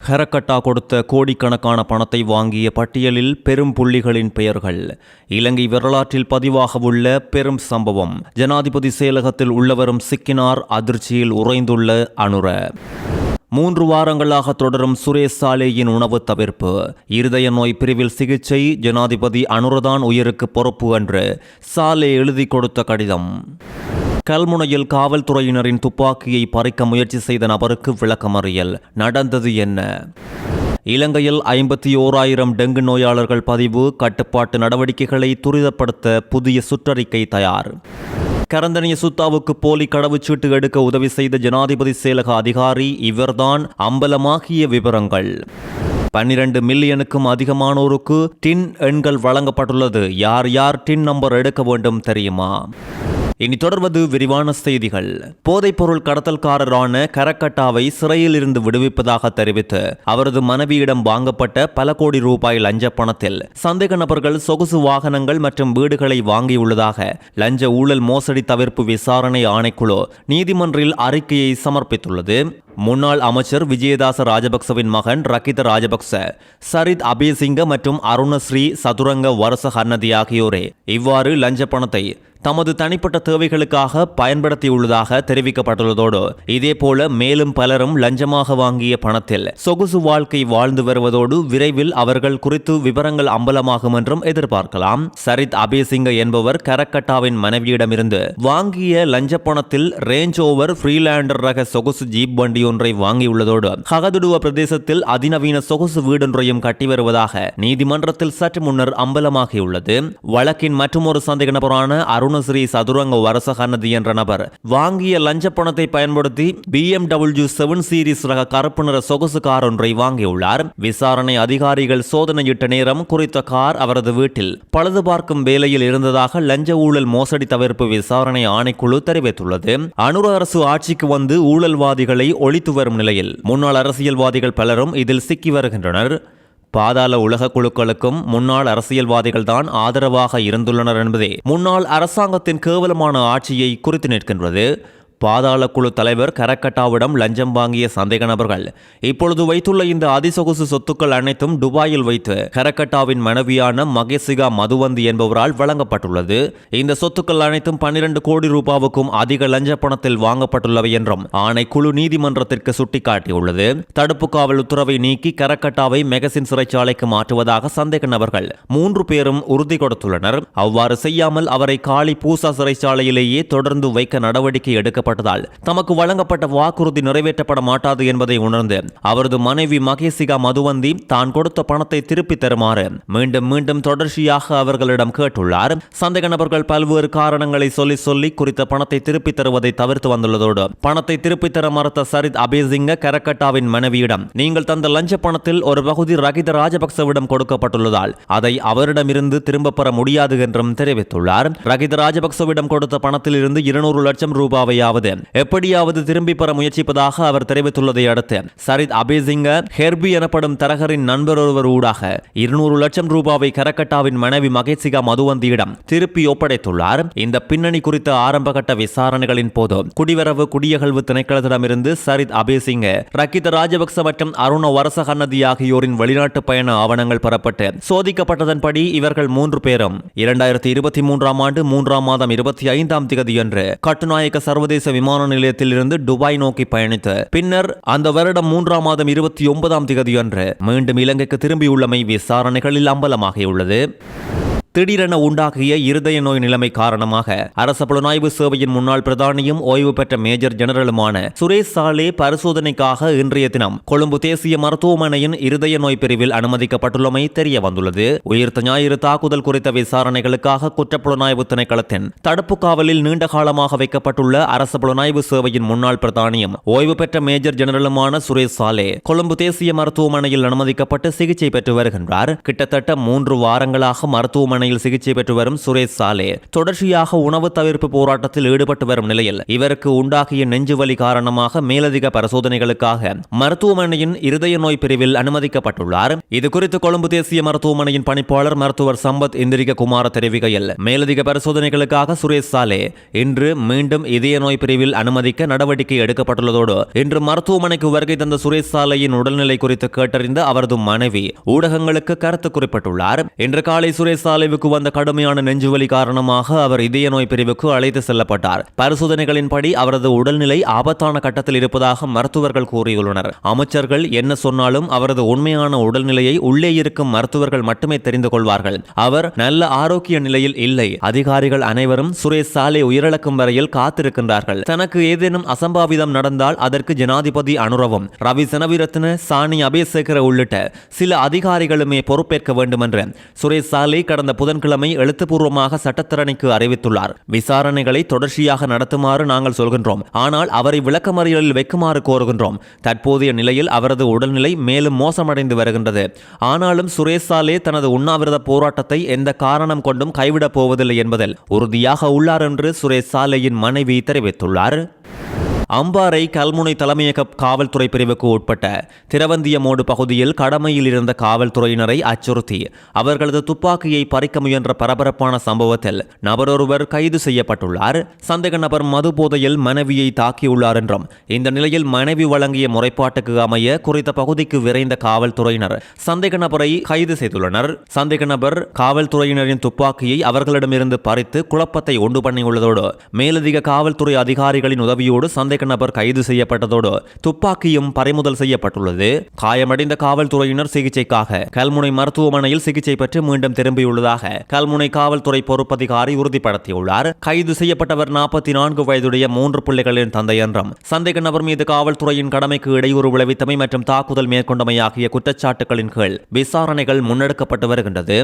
ஹெரக்கட்டா கொடுத்த கோடிக்கணக்கான பணத்தை வாங்கிய பட்டியலில் பெரும் புள்ளிகளின் பெயர்கள். இலங்கை வரலாற்றில் பதிவாகவுள்ள பெரும் சம்பவம். ஜனாதிபதி செயலகத்தில் உள்ளவரும் சிக்கினார். அதிர்ச்சியில் உறைந்துள்ள அனுர. 3 வாரங்களாக தொடரும் சுரேஷ் சாலேயின் உணவு தவிர்ப்பு. இருதய நோய் பிரிவில் சிகிச்சை. ஜனாதிபதி அனுரதான் உயிருக்கு பொறுப்பு என்று சாலே எழுதி கொடுத்த கடிதம். கல்முனையில் காவல்துறையினரின் துப்பாக்கியை பறிக்க முயற்சி செய்த நபருக்கு விளக்கமறியல். நடந்தது என்ன? இலங்கையில் 51,000 டெங்கு நோயாளர்கள் பதிவு. கட்டுப்பாட்டு நடவடிக்கைகளை துரிதப்படுத்த புதிய சுற்றறிக்கை தயார். கரந்தனிய சுத்தாவுக்கு போலி கடவுச்சீட்டு எடுக்க உதவி செய்த ஜனாதிபதி செயலக அதிகாரி இவர்தான். அம்பலமாகிய விவரங்கள். 12 மில்லியனுக்கும் அதிகமானோருக்கு டின் எண்கள் வழங்கப்பட்டுள்ளது. யார் யார் டின் நம்பர் எடுக்க வேண்டும் தெரியுமா? இனி தொடர்வது விரிவான செய்திகள். போதைப்பொருள் கடத்தல்காரரான கரக்கட்டாவை சிறையில் இருந்து விடுவிப்பதாக தெரிவித்து அவரது மனைவியிடம் வாங்கப்பட்ட பல கோடி ரூபாய் லஞ்ச பணத்தில் சந்தேக நபர்கள் சொகுசு வாகனங்கள் மற்றும் வீடுகளை வாங்கியுள்ளதாக லஞ்ச ஊழல் மோசடி தவிர்ப்பு விசாரணை ஆணைக்குழு நீதிமன்றில் அறிக்கையை சமர்ப்பித்துள்ளது. முன்னாள் அமைச்சர் விஜயதாச ராஜபக்சவின் மகன் ரகித ராஜபக்ச, சரித் அபேசிங்க மற்றும் அருணஸ்ரீ சதுரங்க வரச ஹன்னதி ஆகியோரே இவ்வாறு லஞ்ச பணத்தை தமது தனிப்பட்ட தேவைகளுக்காக பயன்படுத்தியுள்ளதாக தெரிவிக்கப்பட்டுள்ளதோடு இதேபோல மேலும் பலரும் லஞ்சமாக வாங்கிய பணத்தில் சொகுசு வாழ்க்கை வாழ்ந்து வருவதோடு விரைவில் அவர்கள் குறித்து விவரங்கள் அம்பலமாகும் என்றும் எதிர்பார்க்கலாம். சரித் அபேசிங்க என்பவர் கரக்கட்டாவின் மனைவியிடமிருந்து வாங்கிய லஞ்ச பணத்தில் ரேஞ்ச் ஓவர் ஃப்ரீலாண்டர் ரக சொகுசு ஜீப் வண்டி ஒன்றை வாங்கியுள்ளதோடு ஹகதுடுவ பிரதேசத்தில் அதிநவீன சொகுசு வீடொன்றையும் கட்டி வருவதாக நீதிமன்றத்தில் சற்று முன்னர் அம்பலமாகியுள்ளது. வழக்கின் மற்றொரு சந்தேக நபரான அருணஸ்ரீ சதுரங்க வரசகன்னதி என்ற நபர் வாங்கிய லஞ்ச பணத்தை பயன்படுத்தி BMW 7 சீரிஸ் ரக கருப்பு நிற சொகுசு கார் ஒன்றை வாங்கியுள்ளார். விசாரணை அதிகாரிகள் சோதனையிட்ட நேரம் குறித்த கார் அவரது வீட்டில் பழுது பார்க்கும் வேலையில் இருந்ததாக லஞ்ச ஊழல் மோசடி தவிர்ப்பு விசாரணை ஆணைக்குழு தெரிவித்துள்ளது. அனுர அரசு ஆட்சிக்கு வந்து ஊழல்வாதிகளை ஒழித்து வரும் நிலையில் முன்னாள் அரசியல்வாதிகள் பலரும் இதில் சிக்கி வருகின்றனர். பாதாள உலக குழுக்களுக்கும் முன்னாள் அரசியல்வாதிகள் தான் ஆதரவாக இருந்துள்ளனர் என்பதே முன்னாள் அரசாங்கத்தின் கேவலமான ஆட்சியை குறித்து நிற்கின்றது. பாதாள குழு தலைவர் கரக்கட்டாவிடம் லஞ்சம் வாங்கிய சந்தேக நபர்கள் இப்பொழுது வைத்துள்ள இந்த அதிசொகுசு சொத்துக்கள் அனைத்தும் துபாயில் வைத்து கரக்கட்டாவின் மனைவியான மகேசிகா மதுவந்தி என்பவரால் வழங்கப்பட்டுள்ளது. இந்த சொத்துக்கள் அனைத்தும் 12 கோடி ரூபாவுக்கும் அதிக லஞ்ச பணத்தில் வாங்கப்பட்டுள்ளவை என்றும் ஆணைக்குழு நீதிமன்றத்திற்கு சுட்டிக்காட்டியுள்ளது. தடுப்பு காவல் உத்தரவை நீக்கி கரக்கட்டாவை மெகசின் சிறைச்சாலைக்கு மாற்றுவதாக சந்தேக நபர்கள் 3 பேரும் உறுதி கொடுத்துள்ளனர். அவ்வாறு செய்யாமல் அவரை காலி பூசா சிறைச்சாலையிலேயே தொடர்ந்து வைக்க நடவடிக்கை எடுக்க தமக்கு வழங்கப்பட்ட வாக்குறுதி நிறைவேற்றப்பட மாட்டாது என்பதை உணர்ந்து அவரது மனைவி மகேசிகா மதுவந்தி தான் கொடுத்த பணத்தை திருப்பி தருமாறு மீண்டும் மீண்டும் தொடர்ச்சியாக அவர்களிடம் கேட்டுள்ளார். சந்தேக நபர்கள் பல்வேறு காரணங்களை சொல்லி குறித்த பணத்தை திருப்பி தருவதை தவிர்த்து வந்துள்ளதோடு பணத்தை திருப்பி தர மறுத்த சரித் அபேசிங்க கரக்கட்டாவின் மனைவியிடம் நீங்கள் தந்த லஞ்ச பணத்தில் ஒரு பகுதி ரகித ராஜபக்சவிடம் கொடுக்கப்பட்டுள்ளதால் அதை அவரிடமிருந்து திரும்ப பெற முடியாது என்றும் தெரிவித்துள்ளார். ரகித ராஜபக்சவிடம் கொடுத்த பணத்தில் இருந்து 200 லட்சம் ரூபாவையாவது எப்படியாவது திரும்பி பெற முயற்சிப்பதாக அவர் தெரிவித்துள்ளதை அடுத்து சரித் அபேசிங்க ஹெர்பி எனப்படும் தரகரின் நண்பர் ஒருவர் ஊடாக 200 லட்சம் ரூபாவை கரக்கட்டாவின் மனைவி மகேசிகா மதுவந்தியிடம் திருப்பி ஒப்படைத்துள்ளார். இந்த பின்னணி குறித்த ஆரம்பகட்ட விசாரணைகளின் போது குடிவரவு குடியகழ்வு திணைக்களத்திடமிருந்து சரித் அபேசிங்க, ரகித ராஜபக்ச மற்றும் அருண வரசகன்னதி ஆகியோரின் வெளிநாட்டு பயண ஆவணங்கள் பெறப்பட்டு சோதிக்கப்பட்டதன்படி இவர்கள் 3 பேரும் 2023 ஆண்டு 3ஆம் மாதம் 25ஆம் தேதியன்று கட்டுநாயக்க சர்வதேச விமான நிலையத்தில் இருந்து துபாய் நோக்கி பயணித்து பின்னர் அந்த வருடம் 3ஆம் மாதம் 29ஆம் தேதியன்று மீண்டும் இலங்கைக்கு திரும்பியுள்ளமை விசாரணைகளில் அம்பலமாகியுள்ளது. திடீரென உண்டாகிய இருதய நோய் நிலைமை காரணமாக அரச புலனாய்வு சேவையின் முன்னாள் பிரதானியும் ஓய்வு பெற்ற மேஜர் ஜெனரலுமான சுரேஷ் சாலே பரிசோதனைக்காக இன்றைய தினம் கொழும்பு தேசிய மருத்துவமனையின் இருதய நோய் பிரிவில் அனுமதிக்கப்பட்டுள்ளமை தெரிய வந்துள்ளது. உயிர்த்த ஞாயிறு தாக்குதல் குறித்த விசாரணைகளுக்காக குற்றப்புலனாய்வு திணைக்களத்தின் தடுப்பு காவலில் நீண்ட காலமாக வைக்கப்பட்டுள்ள அரச புலனாய்வு சேவையின் முன்னாள் பிரதானியும் ஓய்வு பெற்ற மேஜர் ஜெனரலுமான சுரேஷ் சாலே கொழும்பு தேசிய மருத்துவமனையில் அனுமதிக்கப்பட்டு சிகிச்சை பெற்று வருகின்றார். கிட்டத்தட்ட 3 வாரங்களாக மருத்துவமனை மருத்துவமனையில் சிகிச்சை பெற்று வரும் சுரேஷ் சாலே தொடர்ச்சியாக உணவு தவிர்ப்பு போராட்டத்தில் ஈடுபட்டு வரும் நிலையில் இவருக்கு உண்டாகிய நெஞ்சுவலி காரணமாக மேலதிக பரிசோதனைகளுக்காக மருத்துவமனையின் இருதய நோய் பிரிவில் அனுமதிக்கப்பட்டுள்ளார். இதுகுறித்து கொழும்பு தேசிய மருத்துவமனையின் பணிப்பாளர் மருத்துவர் சம்பத் இந்திரிக குமார தெரிவிக்கையில், மேலதிக பரிசோதனைகளுக்காக சுரேஷ் சாலே இன்று மீண்டும் இதய நோய் பிரிவில் அனுமதிக்க நடவடிக்கை எடுக்கப்பட்டுள்ளதோடு இன்று மருத்துவமனைக்கு வருகை தந்த சுரேஷ் சாலையின் உடல்நிலை குறித்து கேட்டறிந்த அவரது மனைவி ஊடகங்களுக்கு கருத்து குறிப்பிட்டுள்ளார். இன்று காலை சுரேஷ் சாலைவுக்கு வந்த கடுமையான நெஞ்சுவலி காரணமாக அவர் இதய நோய் பிரிவுக்கு அழைத்து செல்லப்பட்டார். பரிசோதனைகளின்படி அவரது உடல்நிலை ஆபத்தான கட்டத்தில் இருப்பதாக மருத்துவர்கள் கூறியுள்ளனர். அமைச்சர்கள் என்ன சொன்னாலும் அவரது உண்மையான உடல்நிலையை உள்ளே இருக்கும் மருத்துவர்கள் மட்டுமே தெரிந்து கொள்வார்கள். அவர் நல்ல ஆரோக்கிய நிலையில் இல்லை. அதிகாரிகள் அனைவரும் சுரேஷ் சாலை உயிரிழக்கும் வரையில் காத்திருக்கின்றார்கள். தனக்கு ஏதேனும் அசம்பாவிதம் நடந்தால் அதற்கு ஜனாதிபதி அனுரவும் ரவி செனவிரத்ன, சாணி அபேசேகர உள்ளிட்ட சில அதிகாரிகளுமே பொறுப்பேற்க வேண்டும் என்று சுரேஷ் சாலை கடந்த புதன்கிழமை எழுத்துப்பூர்வமாக சட்டத்தரணிக்கு அறிவித்துள்ளார். விசாரணைகளை தொடர்ச்சியாக நடத்துமாறு நாங்கள் சொல்கின்றோம். ஆனால் அவரை விளக்கமறியலில் வைக்குமாறு கோருகின்றோம். தற்போதைய நிலையில் அவரது உடல்நிலை மேலும் மோசமடைந்து வருகின்றது. ஆனாலும் சுரேஷ் சாலே தனது உண்ணாவிரத போராட்டத்தை எந்த காரணம் கொண்டும் கைவிடப் போவதில்லை என்பதில் உறுதியாக உள்ளார் என்று சுரேஷ் சாலையின் மனைவி தெரிவித்துள்ளார். அம்பாறை கல்முனை தலைமையக காவல்துறை பிரிவுக்கு உட்பட்ட திரவந்தியமோடு பகுதியில் கடமையில் இருந்த காவல்துறையினரை அச்சுறுத்தி அவர்களது துப்பாக்கியை பறிக்க முயன்ற பரபரப்பான சம்பவத்தில் நபரொருவர் கைது செய்யப்பட்டுள்ளார். சந்தேக நபர் மது போதையில் மனைவியை தாக்கியுள்ளார் என்றும் இந்த நிலையில் மனைவி வழங்கிய முறைப்பாட்டுக்கு அமைய குறித்த பகுதிக்கு விரைந்த காவல்துறையினர் சந்தேக நபரை கைது செய்துள்ளனர். சந்தேக நபர் காவல்துறையினரின் துப்பாக்கியை அவர்களிடமிருந்து பறித்து குழப்பத்தை உண்டு பண்ணியுள்ளதோடு மேலதிக காவல்துறை அதிகாரிகளின் உதவியோடு சந்தேக நபர் கைது செய்யப்பட்டதோடு துப்பாக்கியும் பறிமுதல் செய்யப்பட்டுள்ளது. காயமடைந்த காவல்துறையினர் சிகிச்சைக்காக கல்முனை மருத்துவமனையில் சிகிச்சை பெற்று மீண்டும் திரும்பியுள்ளதாக கல்முனை காவல்துறை பொறுப்பதிகாரி உறுதிப்படுத்தியுள்ளார். கைது செய்யப்பட்டவர் 44 வயதுடைய 3 பிள்ளைகளின் தந்தை என்றும் சந்தேக நபர் மீது காவல்துறையின் கடமைக்கு இடையூறு விளைவித்தமை மற்றும் தாக்குதல் மேற்கொண்டமை ஆகிய குற்றச்சாட்டுகளின் கீழ் விசாரணைகள் முன்னெடுக்கப்பட்டு வருகின்றது.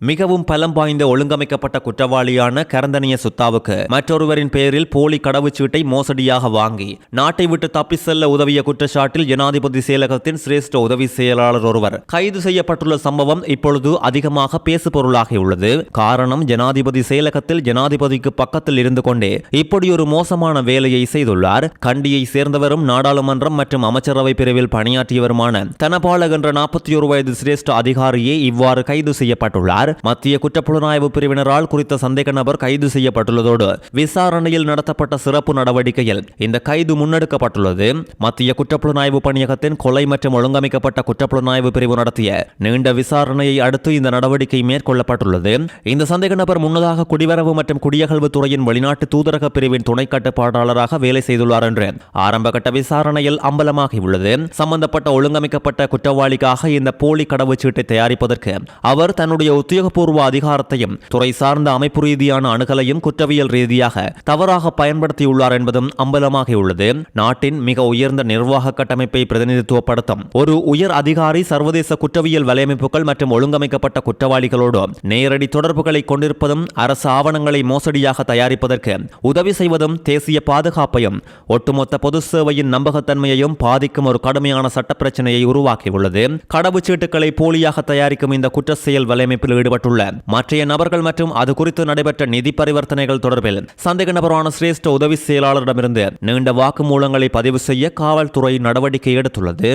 மிகவும் பலம் வாய்ந்த ஒழுங்கமைக்கப்பட்ட குற்றவாளியான கரந்தனிய சுத்தாவுக்கு மற்றொருவரின் பெயரில் போலி கடவுச்சீட்டை மோசடியாக வாங்கி நாட்டை விட்டு தப்பி செல்ல உதவிய குற்றச்சாட்டில் ஜனாதிபதி செயலகத்தின் சிரேஷ்ட உதவி செயலாளர் ஒருவர் கைது செய்யப்பட்டுள்ள சம்பவம் இப்பொழுது அதிகமாக பேசுபொருளாகியுள்ளது. காரணம், ஜனாதிபதி செயலகத்தில் ஜனாதிபதிக்கு பக்கத்தில் இருந்து கொண்டே இப்படி ஒரு மோசமான வேலையை செய்துள்ளார். கண்டியை சேர்ந்தவரும் நாடாளுமன்றம் மற்றும் அமைச்சரவை பிரிவில் பணியாற்றியவருமான தனபால என்ற 41 வயது சிரேஷ்ட அதிகாரியே இவ்வாறு கைது செய்யப்பட்டுள்ளார். மத்திய குற்றப்புலனாய்வு பிரிவினரால் குறித்த சந்தேக நபர் கைது செய்யப்பட்டுள்ளதோடு விசாரணையில் நடத்தப்பட்ட சிறப்பு நடவடிக்கையில் இந்த கைது முன்னெடுக்கப்பட்டுள்ளது. மத்திய குற்றப்புலனாய்வு பணியகத்தின் கொலை மற்றும் ஒழுங்கமைக்கப்பட்ட குற்றப்புலனாய்வு பிரிவு நடத்திய நீண்ட விசாரணையை அடுத்து இந்த நடவடிக்கை மேற்கொள்ளப்பட்டுள்ளது. இந்த சந்தேக நபர் முன்னதாக குடிவரவு மற்றும் குடியகல்வு துறையின் வெளிநாட்டு தூதரக பிரிவின் துணை கட்டுப்பாட்டாளராக வேலை செய்துள்ளார் என்று ஆரம்பகட்ட விசாரணையில் அம்பலமாகியுள்ளது. சம்பந்தப்பட்ட ஒழுங்கமைக்கப்பட்ட குற்றவாளிக்காக இந்த போலி கடவுச்சீட்டை தயாரிப்பதற்கு அவர் தன்னுடைய உத்தியோகபூர்வ அதிகாரத்தையும் துறை சார்ந்த அமைப்பு ரீதியான அணுகலையும் குற்றவியல் ரீதியாக தவறாக பயன்படுத்தியுள்ளார் என்பதும் அம்பலமாகியுள்ளது. நாட்டின் மிக உயர்ந்த நிர்வாக கட்டமைப்பை பிரதிநிதித்துவப்படுத்தும் ஒரு உயர் அதிகாரி சர்வதேச குற்றவியல் வலையமைப்புகள் மற்றும் ஒழுங்கமைக்கப்பட்ட குற்றவாளிகளோடு நேரடி தொடர்புகளை கொண்டிருப்பதும் அரசு ஆவணங்களை மோசடியாக தயாரிப்பதற்கு உதவி செய்வதும் தேசிய பாதுகாப்பையும் ஒட்டுமொத்த பொது சேவையின் நம்பகத்தன்மையையும் பாதிக்கும் ஒரு கடுமையான சட்ட பிரச்சனையை உருவாக்கியுள்ளது. கடவுச்சீட்டுகளை போலியாக தயாரிக்கும் இந்த குற்ற செயல் வலையமைப்பில் ஈடுபட்டுள்ள மற்றைய நபர்கள் மற்றும் அது குறித்து நடைபெற்ற நிதி பரிவர்த்தனைகள் தொடர்பில் சந்தேக நபரான சிரேஷ்ட உதவி செயலாளரிடமிருந்து நீண்ட வாக்குமூலங்களை பதிவு செய்ய காவல்துறை நடவடிக்கை எடுத்துள்ளது.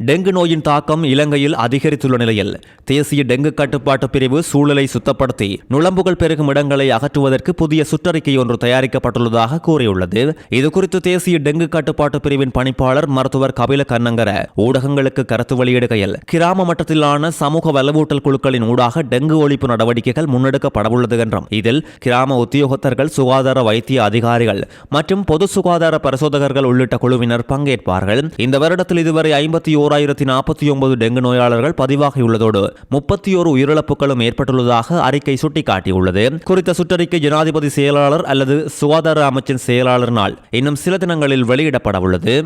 டெங்கு நோயின் தாக்கம் இலங்கையில் அதிகரித்துள்ள நிலையில் தேசிய டெங்கு கட்டுப்பாட்டு பிரிவு சூழலை சுத்தப்படுத்தி நுளம்புகள் பெருகும் இடங்களை அகற்றுவதற்கு புதிய சுற்றறிக்கை ஒன்று தயாரிக்கப்பட்டுள்ளதாக கூறியுள்ளது. இதுகுறித்து தேசிய டெங்கு கட்டுப்பாட்டு பிரிவின் பணிப்பாளர் மருத்துவர் கபில கண்ணங்கர ஊடகங்களுக்கு கருத்து வெளியிடுகையில், கிராம மட்டத்திலான சமூக வலுவூட்டல் குழுக்களின் ஊடாக டெங்கு ஒழிப்பு நடவடிக்கைகள் முன்னெடுக்கப்படவுள்ளது என்றும் இதில் கிராம உத்தியோகத்தர்கள், சுகாதார வைத்திய அதிகாரிகள் மற்றும் பொது சுகாதார பரிசோதகர்கள் உள்ளிட்ட குழுவினர் பங்கேற்பார்கள். இந்த வருடத்தில் இதுவரை 51,049 டெங்கு நோயாளர்கள் பதிவாகியுள்ளதோடு 31 உயிரிழப்புகளும் ஏற்பட்டுள்ளதாக அறிக்கை சுட்டிக்காட்டியுள்ளது. குறித்த சுற்றறிக்கை ஜனாதிபதி செயலாளர் அல்லது சுகாதார அமைச்சின் செயலாளரினால் இன்னும் சில தினங்களில் வெளியிடப்பட உள்ளது.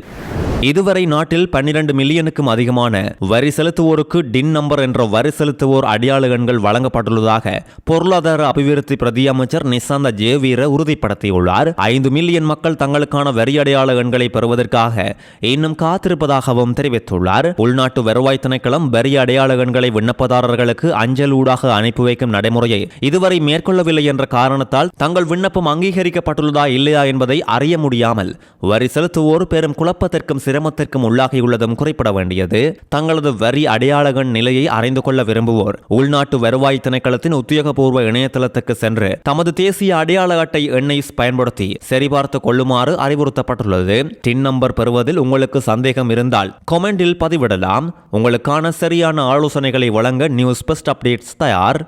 இதுவரை நாட்டில் 12 மில்லியனுக்கும் அதிகமான வரி செலுத்துவோருக்கு டின் நம்பர் என்ற வரி செலுத்துவோர் அடையாள எண்கள் வழங்கப்பட்டுள்ளதாக பொருளாதார அபிவிருத்தி பிரதி அமைச்சர் நிசாந்த ஜேவீர உறுதிப்படுத்தியுள்ளார். 5 மில்லியன் மக்கள் தங்களுக்கான வரி அடையாள எண்களை பெறுவதற்காக இன்னும் காத்திருப்பதாகவும் தெரிவித்துள்ளார். உள்நாட்டு வருவாய் திணைக்களம் வரி அடையாள எண்களை விண்ணப்பதாரர்களுக்கு அஞ்சல் ஊடாக அனுப்பி வைக்கும் நடைமுறையை இதுவரை மேற்கொள்ளவில்லை என்ற காரணத்தால் தங்கள் விண்ணப்பம் அங்கீகரிக்கப்பட்டுள்ளதா இல்லையா என்பதை அறிய முடியாமல் வரி செலுத்துவோர் பெரும் குழப்பத்திற்கும் சிரமத்திற்கும் உள்ளாகியுள்ளதும் குறிப்பிட வேண்டியது. தங்களது வரி அடையாள எண் நிலையை அறிந்து கொள்ள விரும்புவோர் உள்நாட்டு வருவாய் திணைக்களத்தின் உத்தியோகபூர்வ இணையதளத்துக்கு சென்று தமது தேசிய அடையாள அட்டை எண்ணை பயன்படுத்தி சரிபார்த்து கொள்ளுமாறு அறிவுறுத்தப்பட்டுள்ளது. டின் நம்பர் பெறுவதில் உங்களுக்கு சந்தேகம் இருந்தால் கமெண்டில் பதிவிடலாம். உங்களுக்கான சரியான ஆலோசனைகளை வழங்க நியூஸ் பெஸ்ட் அப்டேட்ஸ் தயார்.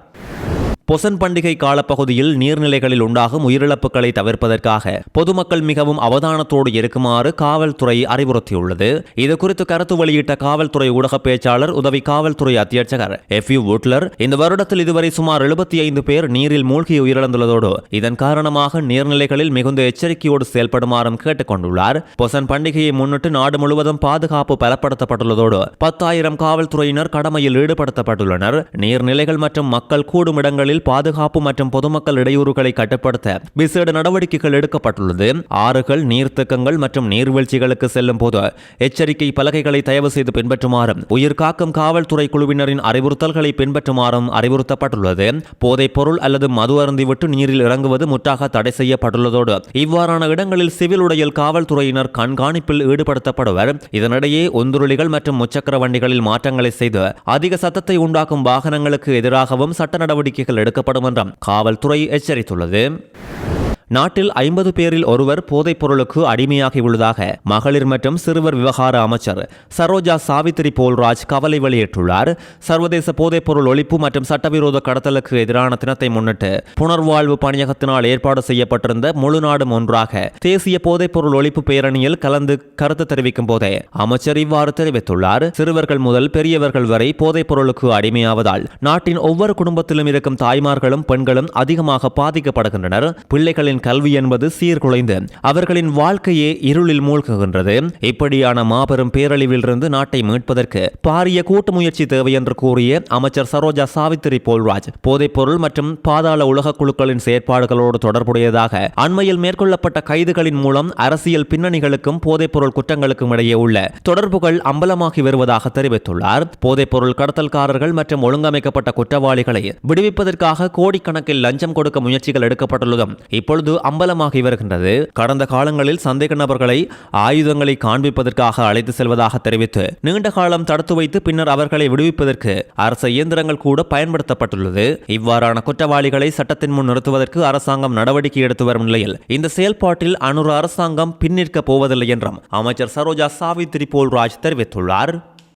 பொசன் பண்டிகை காலப்பகுதியில் நீர்நிலைகளில் உண்டாகும் உயிரிழப்புகளை தவிர்ப்பதற்காக பொதுமக்கள் மிகவும் அவதானத்தோடு இருக்குமாறு காவல்துறை அறிவுறுத்தியுள்ளது. இதுகுறித்து கருத்து வெளியிட்ட காவல்துறை ஊடக பேச்சாளர் உதவி காவல்துறை அத்தியட்சகர் எஃப்யூ வுட்லர் இந்த வருடத்தில் இதுவரை சுமார் 75 பேர் நீரில் மூழ்கி உயிரிழந்துள்ளதோடு இதன் காரணமாக நீர்நிலைகளில் மிகுந்த எச்சரிக்கையோடு செயல்படுமாறும் கேட்டுக் கொண்டுள்ளார். பொசன் பண்டிகையை முன்னிட்டு நாடு முழுவதும் பாதுகாப்பு பலப்படுத்தப்பட்டுள்ளதோடு 10,000 காவல்துறையினர் கடமையில் ஈடுபடுத்தப்பட்டுள்ளனர். நீர்நிலைகள் மற்றும் மக்கள் கூடும் இடங்களில் பாதுகாப்பு மற்றும் பொதுமக்கள் இடையூறுகளை கட்டுப்படுத்த விசேட நடவடிக்கைகள் எடுக்கப்பட்டுள்ளது. ஆறுகள், நீர்த்தேக்கங்கள் மற்றும் நீர்வீழ்ச்சிகளுக்கு செல்லும் போது எச்சரிக்கை பலகைகளை தயவு செய்து பின்பற்றுமாறும் உயிர்காக்கும் காவல்துறை குழுவினரின் அறிவுறுத்தல்களை பின்பற்றுமாறும் அறிவுறுத்தப்பட்டுள்ளது. போதைப் பொருள் அல்லது மது அருந்திவிட்டு நீரில் இறங்குவது முற்றாக தடை செய்யப்பட்டுள்ளதோடு இவ்வாறான இடங்களில் சிவில் உடையில் காவல்துறையினர் கண்காணிப்பில் ஈடுபடுத்தப்படுவர். இதனிடையே உந்துருளிகள் மற்றும் முச்சக்கர வண்டிகளில் மாற்றங்களை செய்து அதிக சத்தத்தை உண்டாக்கும் வாகனங்களுக்கு எதிராகவும் சட்ட நடவடிக்கைகள் எடுக்கப்படும் என்றும் காவல்துறை எச்சரித்துள்ளது. நாட்டில் 50 பேரில் ஒருவர் போதைப் பொருளுக்கு அடிமையாகியுள்ளதாக மகளிர் மற்றும் சிறுவர் விவகார அமைச்சர் சரோஜா சாவித்திரி போல்ராஜ் கவலை வெளியிட்டுள்ளார். சர்வதேச போதைப் பொருள் ஒழிப்பு மற்றும் சட்டவிரோத கடத்தலுக்கு எதிரான தினத்தை முன்னிட்டு புனர்வாழ்வு பணியகத்தினால் ஏற்பாடு செய்யப்பட்டிருந்த முழு நாடும் ஒன்றாக தேசிய போதைப் பொருள் ஒழிப்பு பேரணியில் கலந்து கருத்து தெரிவிக்கும் போதே அமைச்சர் இவ்வாறு தெரிவித்துள்ளார். சிறுவர்கள் முதல் பெரியவர்கள் வரை போதைப் பொருளுக்கு அடிமையாவதால் நாட்டின் ஒவ்வொரு குடும்பத்திலும் இருக்கும் தாய்மார்களும் பெண்களும் அதிகமாக பாதிக்கப்படுகின்றனர். பிள்ளைகளின் கல்வி என்பது சீர்குலைந்து அவர்களின் வாழ்க்கையே இருளில் மூழ்குகின்றது. இப்படியான மாபெரும் பேரழிவிலிருந்து நாட்டை மீட்பதற்கு பாரிய கூட்டு முயற்சி தேவை என்று கூறிய அமைச்சர் சரோஜா சாவித்திரி போல்ராஜ் போதைப் பொருள் மற்றும் பாதாள உலக குழுக்களின் செயற்பாடுகளோடு தொடர்புடையதாக அண்மையில் மேற்கொள்ளப்பட்ட கைதுகளின் மூலம் அரசியல் பின்னணிகளுக்கும் போதைப் பொருள் குற்றங்களுக்கும் இடையே உள்ள தொடர்புகள் அம்பலமாகி வருவதாக தெரிவித்துள்ளார். போதைப் பொருள் கடத்தல்காரர்கள் மற்றும் ஒழுங்கமைக்கப்பட்ட குற்றவாளிகளை விடுவிப்பதற்காக கோடிக்கணக்கில் லஞ்சம் கொடுக்க முயற்சிகள் எடுக்கப்பட்டுள்ளதும் இப்பொழுது அம்பலமாகி வருகின்றது. கடந்த காலங்களில் சந்தேக நபர்களை ஆயுதங்களை காண்பிப்பதற்காக அழைத்து செல்வதாக தெரிவித்து நீண்ட காலம் தடுத்து வைத்து பின்னர் அவர்களை விடுவிப்பதற்கு அரசு இயந்திரங்கள் கூட பயன்படுத்தப்பட்டுள்ளது. இவ்வாறான குற்றவாளிகளை சட்டத்தின் முன் நிறுத்துவதற்கு அரசாங்கம் நடவடிக்கை எடுத்து வரும் நிலையில் இந்த செயல்பாட்டில் அனுர அரசாங்கம் பின்னிற்க போவதில்லை என்றும் அமைச்சர் சரோஜா சாவித்திரி போல்ராஜ் தெரிவித்துள்ளார்.